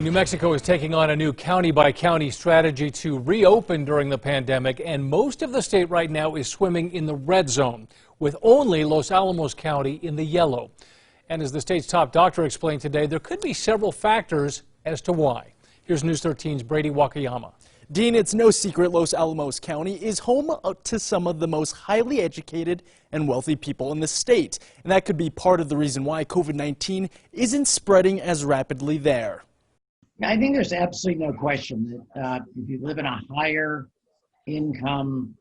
New Mexico is taking on a new county-by-county strategy to reopen during the pandemic, and most of the state right now is swimming in the red zone, with only Los Alamos County in the yellow. And as the state's top doctor explained today, there could be several factors as to why. Here's News 13's Brady Wakayama. Dean, it's no secret Los Alamos County is home to some of the most highly educated and wealthy people in the state. And that could be part of the reason why COVID-19 isn't spreading as rapidly there. I think there's absolutely no question that if you live in a higher income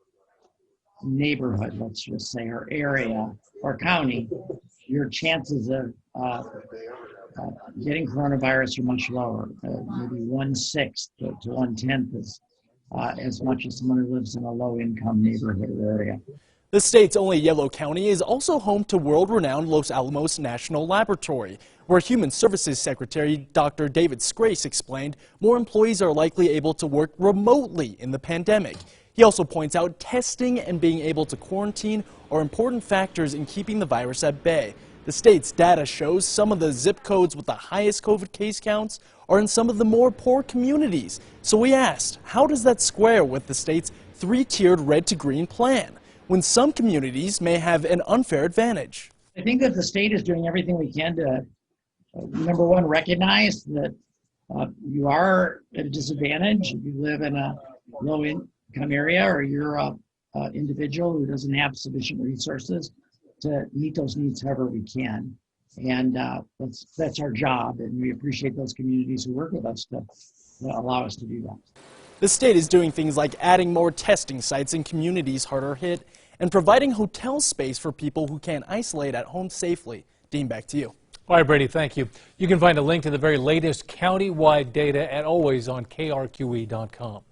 neighborhood, let's just say, or area or county, your chances of getting coronavirus are much lower, maybe 1/6 to 1/10 as much as someone who lives in a low income neighborhood or area. The state's only yellow county is also home to world-renowned Los Alamos National Laboratory, where Human Services Secretary Dr. David Scrace explained more employees are likely able to work remotely in the pandemic. He also points out testing and being able to quarantine are important factors in keeping the virus at bay. The state's data shows some of the zip codes with the highest COVID case counts are in some of the more poor communities. So we asked, how does that square with the state's three-tiered red to green plan, when some communities may have an unfair advantage? I think that the state is doing everything we can to, number one, recognize that you are at a disadvantage if you live in a low-income area or you're an individual who doesn't have sufficient resources to meet those needs however we can. And that's our job, and we appreciate those communities who work with us to allow us to do that. The state is doing things like adding more testing sites in communities harder hit and providing hotel space for people who can't isolate at home safely. Dean, back to you. All right, Brady, thank you. You can find a link to the very latest county-wide data at always on KRQE.com.